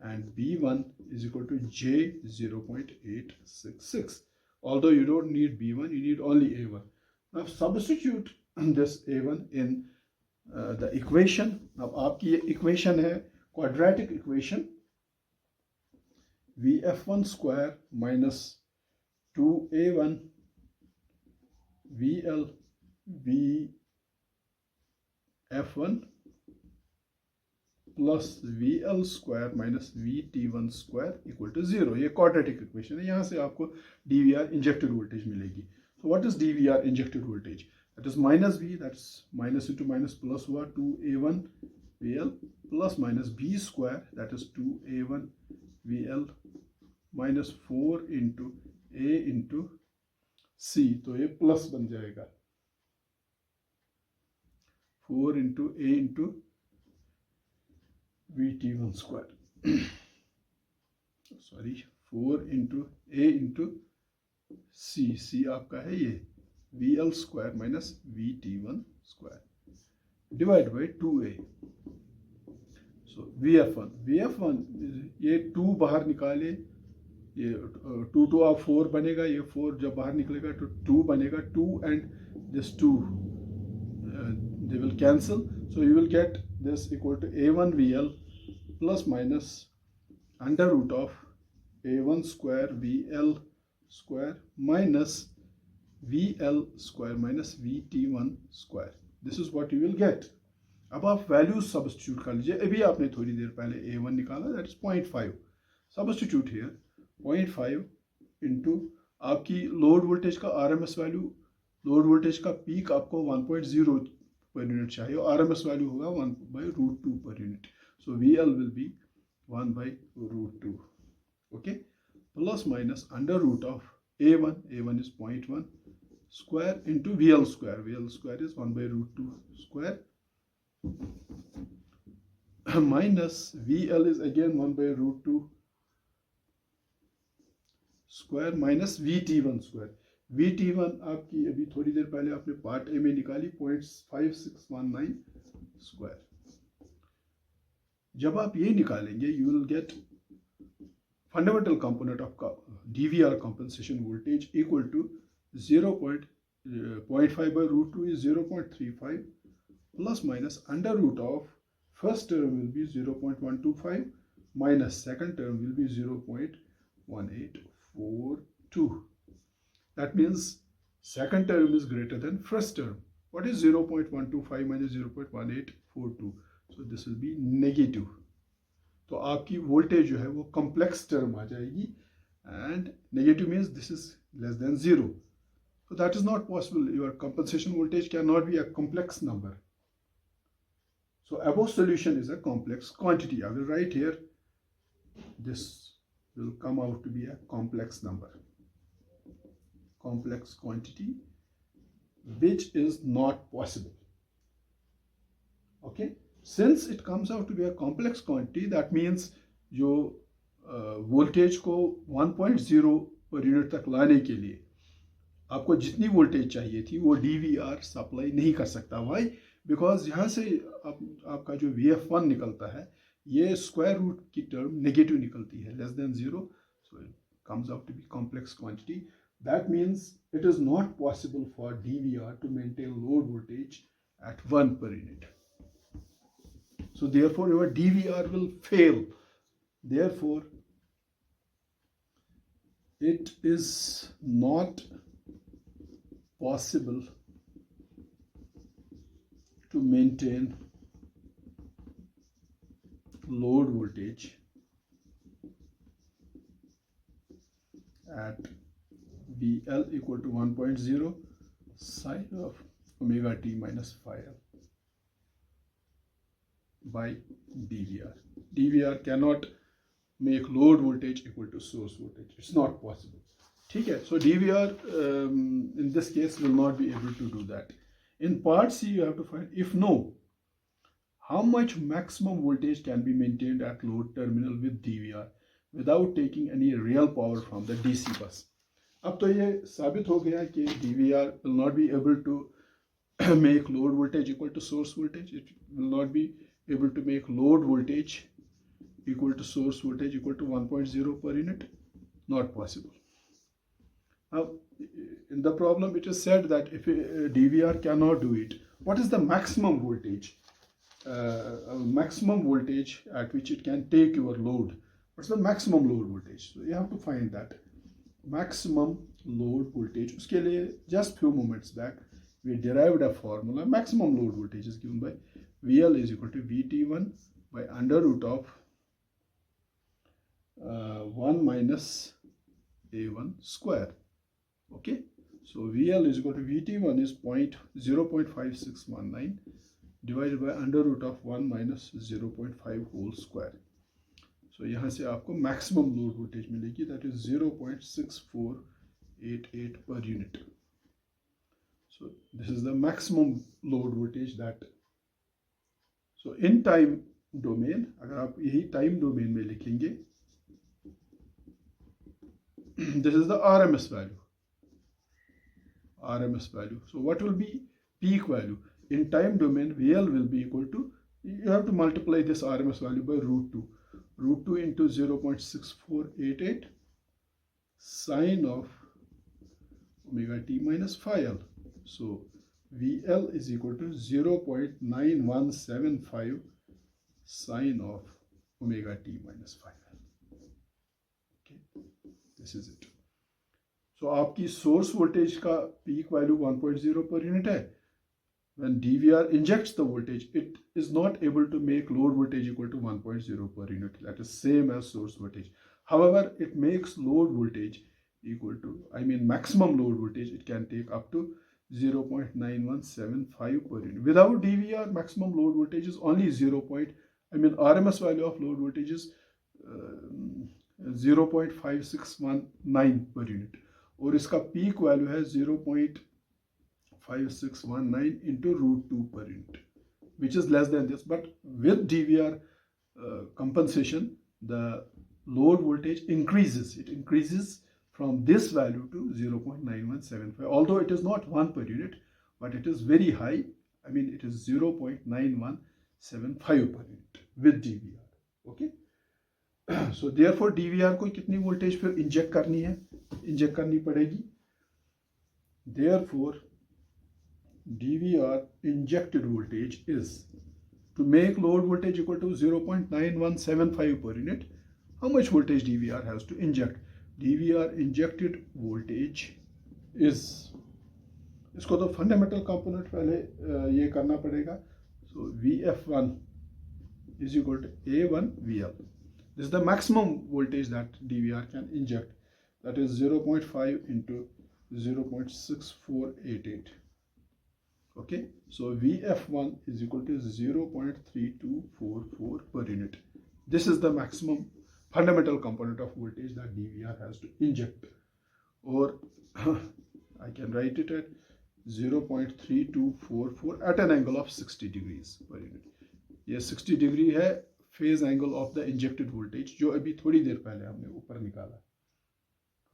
and B1 is equal to J 0.866. Although you don't need B1, you need only A1. Now substitute this A1 in the equation. अब आपकी ये equation है quadratic equation, VF1 square minus 2A1 VL VF1 plus VL square minus VT1 square equal to 0. ये quadratic equation है. यहाँ से आपको DVR injected voltage मिलेगी. So what is DVR injected voltage? That is minus V, that's minus into minus plus हुआ 2A1 VL plus minus B square, that is 2A1 VL minus 4 into A into C. तो ये plus बन जाएगा 4 into A into VT1 square. Sorry, 4 into A into C. C आपका है ये VL square minus VT1 square divided by 2A. So VF1 ये 2 बाहर निकाले, ये 2 to आप 4 बनेगा, ये 4 जब बाहर निकलेगा तो 2 बनेगा, 2 and this 2 they will cancel, so you will get this equal to A1 VL plus minus under root of A1 square VL square minus VL square minus VT1 square. This is what you will get. अब आप values substitute कर लीजिए. अभी आपने थोड़ी देर पहले A1 निकाला, that is 0.5. Substitute here 0.5 into आपकी लोड वोल्टेज का RMS वैल्यू, लोड वोल्टेज का पीक आपको 1.0 per unit चाहिए, और RMS वैल्यू होगा 1/√2 per unit. So VL will be 1/√2. Okay, plus minus under root of A1 is 0.1 square into VL square. VL square is 1/√2 square minus VL is again 1/√2 square minus VT1 square. VT1 आपकी अभी थोड़ी देर पहले आपने part A में निकाली 0.5619 square. जब आप ये निकालेंगे you will get fundamental component of DVR compensation voltage equal to 0.5/√2 is 0.35 plus minus under root of first term will be 0.125 minus second term will be 0.1842. That means second term is greater than first term. What is 0.125 minus 0.1842? So this will be negative. तो आपकी voltage जो है वो complex term आ जाएगी, and negative means this is less than 0. So that is not possible. Your compensation voltage cannot be a complex number. So above solution is a complex quantity. I will write here, this will come out to be a complex number, complex quantity, which is not possible. Okay, since it comes out to be a complex quantity, that means जो voltage को 1.0 per unit तक लाने के लिए आपको जितनी voltage चाहिए थी वो DVR सप्लाई नहीं कर सकता. वाई? बिकॉज यहाँ से आपका जो VF1 निकलता है ये स्क्वायर रूट की टर्म नेगेटिव निकलती है, less than 0. So it comes out to be complex quantity. That means it is not possible for DVR to maintain load voltage at 1 per unit. So therefore your DVR will fail. Therefore it is not possible to maintain load voltage at VL equal to 1.0 sine of omega t minus phi L by DVR. DVR cannot make load voltage equal to source voltage. It's not possible. ठीक है? So DVR in this case will not be able to do that. In part C you have to find, if no, how much maximum voltage can be maintained at load terminal with DVR without taking any real power from the DC bus. अब तो ये साबित हो गया कि DVR will not be able to make load voltage equal to source voltage. It will not be able to make load voltage equal to source voltage equal to 1.0 per unit. Not possible. Now, in the problem, it is said that if a DVR cannot do it, what is the maximum voltage? Maximum voltage at which it can take your load. What's the maximum load voltage? So you have to find that maximum load voltage. Uske liye just few moments back we derived a formula. Maximum load voltage is given by VL is equal to VT1 by under root of 1 minus A1 square. Okay, so VL is equal to VT1 is 0.5619 divided by under root of 1 minus 0.5 whole square. So यहाँ से आपको maximum load voltage मिलेगी, that is 0.6488 per unit. So this is the maximum load voltage that. So in time domain, अगर आप यही time domain में लिखेंगे, this is the RMS value. RMS value. So what will be peak value? In time domain, VL will be equal to, you have to multiply this RMS value by root 2. Root 2 into 0.6488 sine of omega t minus phi L. So VL is equal to 0.9175 sine of omega t minus phi L. Okay, this is it. So आपकी source voltage का peak value 1.0 per unit है. When DVR injects the voltage, it is not able to make load voltage equal to 1.0 per unit. That is same as source voltage. However, it makes load voltage equal to, maximum load voltage, it can take up to 0.9175 per unit. Without DVR, maximum load voltage is only RMS value of load voltage is 0.5619 per unit. और इसका peak value है 0.5619 into root 2 per unit, which is less than this. But with DVR compensation, the load voltage increases. It increases from this value to 0.9175. Although it is not 1 per unit, but it is very high. It is 0.9175 per unit with DVR. Okay. So therefore DVR को कितनी voltage फिर inject करनी है? Inject करनी पड़ेगी. Therefore DVR injected voltage is, to make load voltage equal to 0.9175 per unit, how much voltage DVR has to inject? DVR injected voltage is, इसको तो fundamental component पहले ये करना पड़ेगा. So VF1 is equal to A1 VL. This is the maximum voltage that DVR can inject. That is 0.5 into 0.6488. Okay, so VF1 is equal to 0.3244 per unit. This is the maximum fundamental component of voltage that DVR has to inject. Or I can write it at 0.3244 at an angle of 60 degrees per unit. ये 60 degree है phase angle of the injected voltage, जो अभी थोड़ी देर पहले हमने ऊपर निकाला.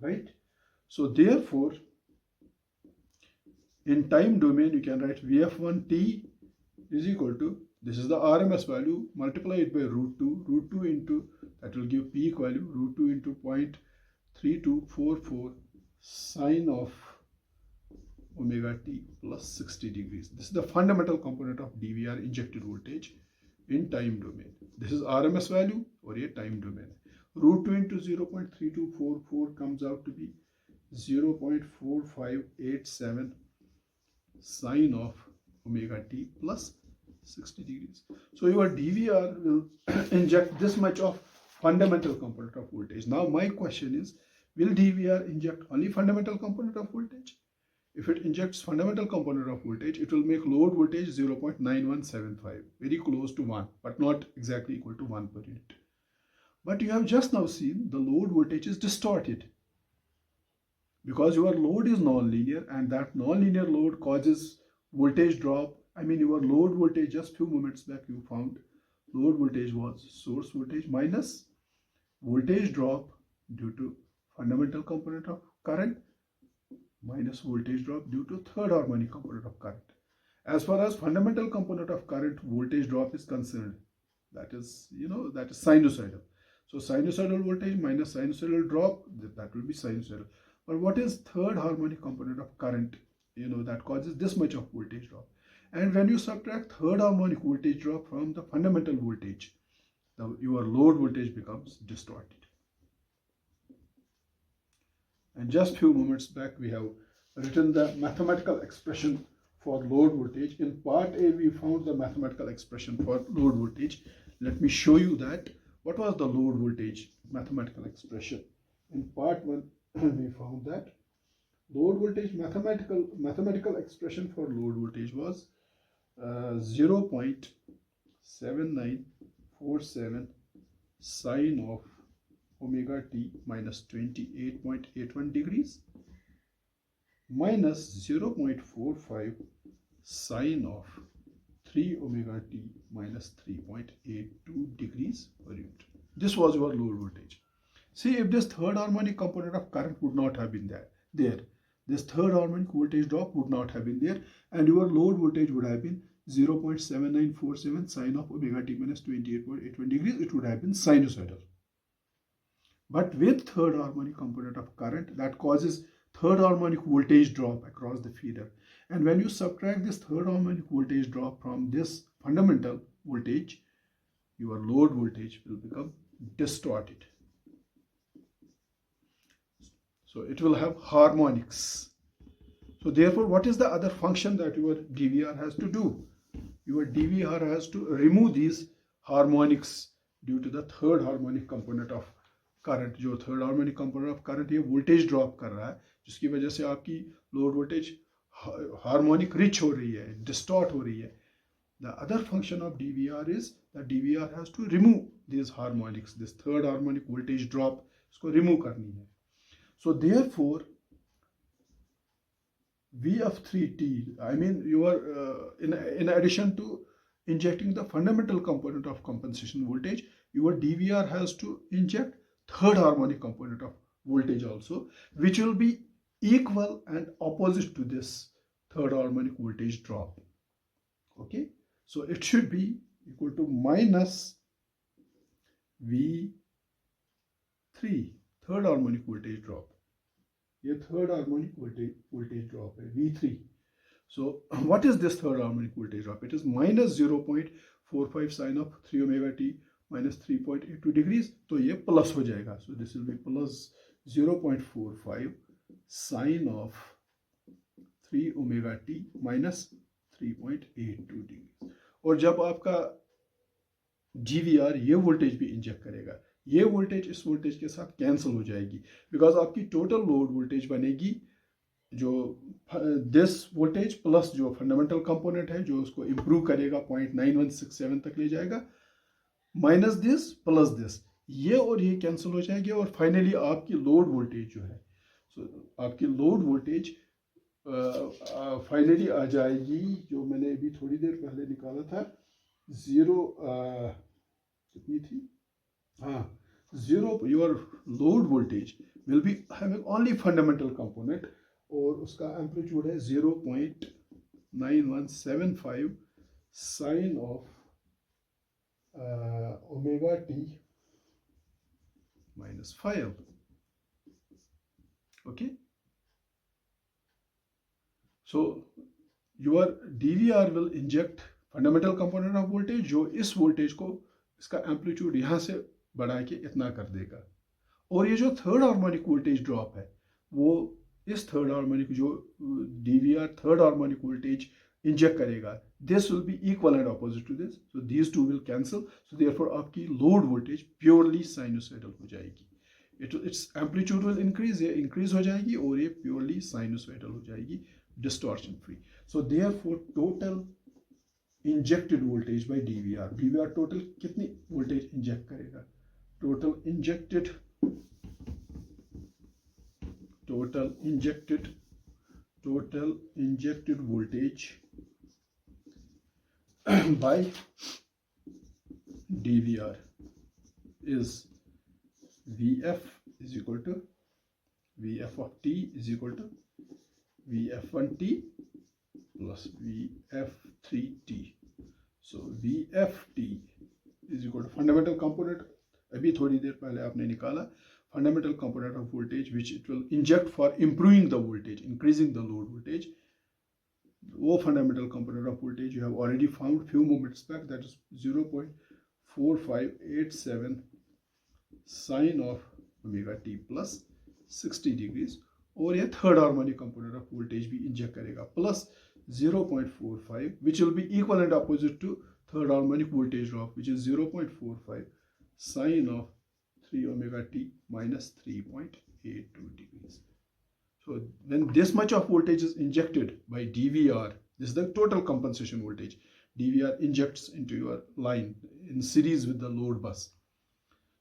Right? So therefore, in time domain, you can write VF1T is equal to, this is the RMS value, multiply it by root 2. Root 2 into, that will give peak value, root 2 into 0.3244 sine of omega t plus 60 degrees. This is the fundamental component of DVR injected voltage in time domain. This is RMS value or a time domain. Root 2 into 0.3244 comes out to be 0.4587 sine of omega t plus 60 degrees. So your DVR will inject this much of fundamental component of voltage. Now my question is, will DVR inject only fundamental component of voltage? If it injects fundamental component of voltage, it will make load voltage 0.9175, very close to 1, but not exactly equal to 1 per unit. But you have just now seen the load voltage is distorted because your load is non-linear, and that non-linear load causes voltage drop. Your load voltage, just few moments back you found load voltage was source voltage minus voltage drop due to fundamental component of current minus voltage drop due to third harmonic component of current. As far as fundamental component of current voltage drop is concerned, that is sinusoidal. So sinusoidal voltage minus sinusoidal drop, that will be sinusoidal. But what is third harmonic component of current, that causes this much of voltage drop? And when you subtract third harmonic voltage drop from the fundamental voltage, your load voltage becomes distorted. And just few moments back, we have written the mathematical expression for load voltage. In part A, we found the mathematical expression for load voltage. Let me show you that. What was the load voltage mathematical expression? In part 1, we found that load voltage mathematical expression for load voltage was 0.7947 sine of omega t minus 28.81 degrees minus 0.45 sine of 3 omega t minus 3.82 degrees per unit. This was your load voltage. See, if this third harmonic component of current would not have been there, this third harmonic voltage drop would not have been there, and your load voltage would have been 0.7947 sine of omega t minus 28.81 degrees. It would have been sinusoidal. But with third harmonic component of current, that causes third harmonic voltage drop across the feeder. And when you subtract this third harmonic voltage drop from this fundamental voltage, your load voltage will become distorted. So it will have harmonics. So therefore, what is the other function that your DVR has to do? Your DVR has to remove these harmonics due to the third harmonic component of current. जो third harmonic component of current ये voltage drop कर रहा है, जिसकी वजह से आपकी load voltage harmonic rich हो रही है, डिस्टॉर्ट हो रही है. The other function of DVR is that DVR has to remove these harmonics, this third harmonic voltage drop, इसको remove करनी है. So therefore, VF3T, I mean you are in addition to injecting the fundamental component of compensation voltage, your DVR has to inject third harmonic component of voltage also, which will be equal and opposite to this third harmonic voltage drop. Okay, so it should be equal to minus V3, third harmonic voltage drop. ये third harmonic voltage drop है V3. So what is this third harmonic voltage drop? It is minus 0.45 sine of 3 omega t minus 3.82 degrees. तो ये plus हो जाएगा. So this will be plus 0.45 sine of 3 omega t minus 3.82 degrees. और जब आपका GVR ये voltage भी inject करेगा, ये वोल्टेज इस वोल्टेज के साथ कैंसिल हो जाएगी, बिकॉज आपकी टोटल लोड वोल्टेज बनेगी जो दिस वोल्टेज प्लस जो फंडामेंटल कंपोनेंट है जो उसको इंप्रूव करेगा 0.9167 तक ले जाएगा, माइनस दिस प्लस दिस, ये और ये कैंसिल हो जाएगी और फाइनली आपकी लोड वोल्टेज जो है, आपकी लोड वोल्टेज फाइनली आ जाएगी जो मैंने अभी थोड़ी देर पहले निकाला था, कितनी थी, हाँ, जीरो. Your load voltage will be having only fundamental component और उसका एम्पलीट्यूड है 0.9175 sine of omega t minus 5. Okay, so your DVR will inject fundamental component of voltage जो इस वोल्टेज को इसका एम्पलीट्यूड यहाँ से बढ़ा के इतना कर देगा, और ये जो थर्ड हार्मोनिक वोल्टेज ड्रॉप है वो इस थर्ड हार्मोनिक जो DVR third harmonic voltage inject करेगा, this will be equal and opposite to this, so these two will cancel. So therefore आपकी लोड वोल्टेज प्योरली साइनोसॉइडल हो जाएगी. इट्स एम्पलीट्यूड विल इंक्रीज, ये increase हो जाएगी और ये प्योरली साइनोसॉइडल हो जाएगी, distortion free. So therefore total injected voltage by DVR total कितनी वोल्टेज इंजेक्ट करेगा, total injected voltage by DVR is VF is equal to VF of t is equal to VF1t plus VF3t. So VFT is equal to fundamental component, अभी थोड़ी देर पहले आपने निकाला, fundamental component of voltage which it will inject for improving the voltage, increasing the load voltage. O fundamental component of voltage you have already found few moments back, that is 0.4587 sine of omega t plus 60 degrees. और ये third harmonic component of voltage भी inject करेगा plus 0.45 which will be equal and opposite to third harmonic voltage drop, which is 0.45 sine of 3 omega t minus 3.82 degrees. So when this much of voltage is injected by DVR, this is the total compensation voltage. DVR injects into your line in series with the load bus.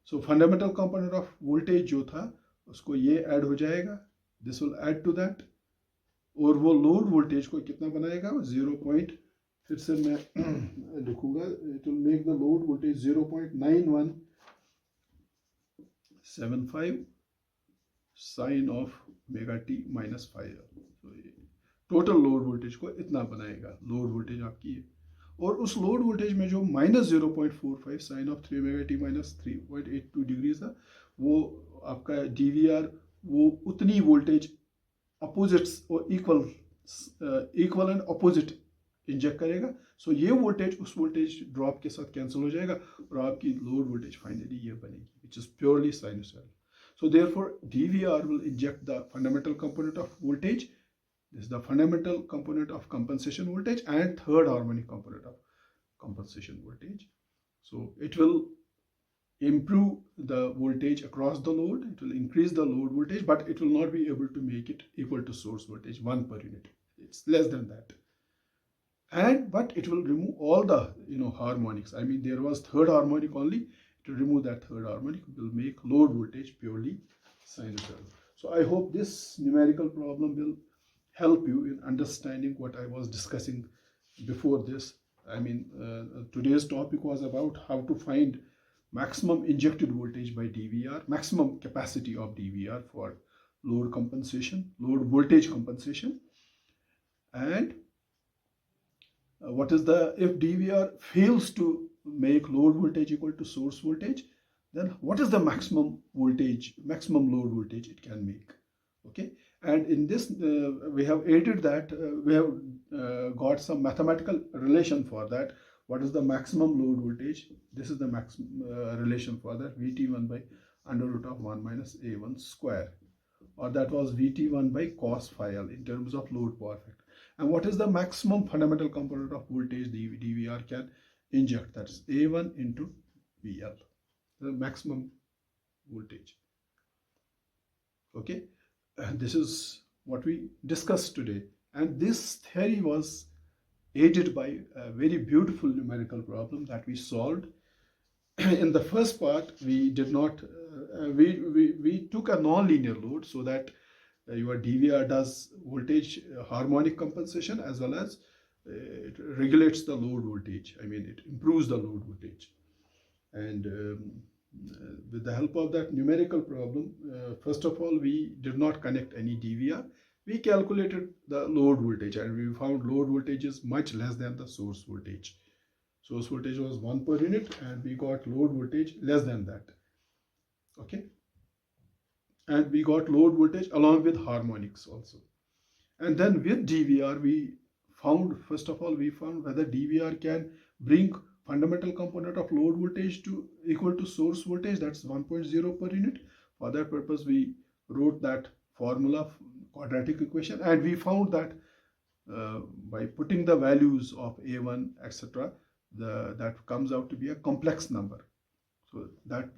So fundamental component of voltage जो था उसको ये add हो जाएगा, this will add to that, और वो load voltage को कितना बनाएगा, 0. फिर से मैं लिखूंगा, it will make the load voltage 0.9175 sine of omega t minus 5. So total load voltage को इतना बनाएगा, लोड वोल्टेज आपकी है। और उस लोड वोल्टेज में जो minus 0.45 sine of 3 omega t minus 3.82 degree था, वो आपका DVR वो उतनी वोल्टेज अपोजिट्स और इक्वल एंड अपोजिट इंजेक्ट करेगा। सो ये वोल्टेज उस वोल्टेज ड्रॉप के साथ कैंसिल हो जाएगा और आपकी लोड वोल्टेज फाइनली ये बनेगी, which is purely sinusoidal. So therefore DVR will inject the fundamental component of voltage. This is the fundamental component of compensation voltage and third harmonic component of compensation voltage. So it will improve the voltage across the load, it will increase the load voltage, but it will not be able to make it equal to source voltage 1 per unit. It's less than that. But it will remove all the harmonics. I mean, there was third harmonic only. To remove that third harmonic will make load voltage purely sinusoidal. So I hope this numerical problem will help you in understanding what I was discussing before this. I mean, today's topic was about how to find maximum injected voltage by DVR, maximum capacity of DVR for load compensation, load voltage compensation. And what is if DVR fails to make load voltage equal to source voltage, then what is the maximum voltage, maximum load voltage it can make? Okay, and in this we have added that we have got some mathematical relation for that. What is the maximum load voltage? This is the maximum relation for that, VT1 by under root of 1 minus A1 square, or that was VT1 by cos phi L in terms of load power factor. And what is the maximum fundamental component of voltage DVR can inject? That's A1 into VL, the maximum voltage. Okay, and this is what we discussed today, and this theory was aided by a very beautiful numerical problem that we solved. In the first part we did not we took a non-linear load, so that your DVR does voltage harmonic compensation as well as it regulates the load voltage. I mean, it improves the load voltage. And with the help of that numerical problem, first of all, we did not connect any DVR. We calculated the load voltage and we found load voltage is much less than the source voltage. Source voltage was 1 per unit and we got load voltage less than that. Okay. And we got load voltage along with harmonics also. And then with DVR, we found, first of all, we found whether DVR can bring fundamental component of load voltage to equal to source voltage, that's 1.0 per unit. For that purpose, we wrote that formula, quadratic equation, and we found that by putting the values of A1, etc., that comes out to be a complex number. So that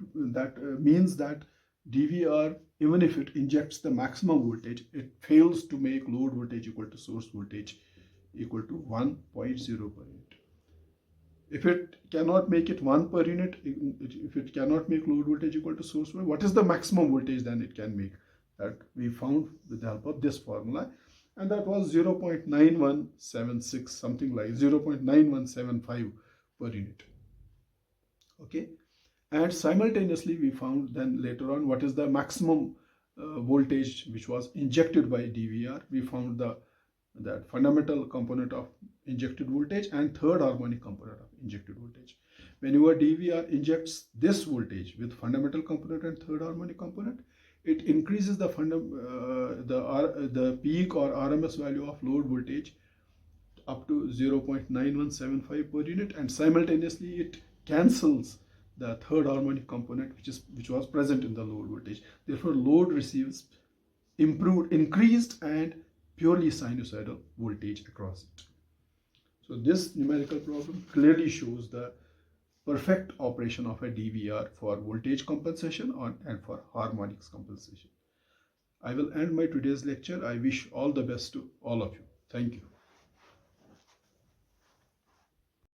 means that DVR, even if it injects the maximum voltage, it fails to make load voltage equal to source voltage equal to 1.0 per unit. If it cannot make it 1 per unit, if it cannot make load voltage equal to source voltage, what is the maximum voltage then it can make? That we found with the help of this formula, and that was 0.9176, something like 0.9175 per unit. Okay, and simultaneously we found then later on what is the maximum voltage which was injected by DVR. We found that fundamental component of injected voltage and third harmonic component of injected voltage. When your DVR injects this voltage with fundamental component and third harmonic component, it increases the peak or RMS value of load voltage up to 0.9175 per unit, and simultaneously it cancels the third harmonic component which was present in the load voltage. Therefore, load receives increased and purely sinusoidal voltage across it. So this numerical problem clearly shows the perfect operation of a DVR for voltage compensation and for harmonics compensation. I will end my today's lecture. I wish all the best to all of you. Thank you.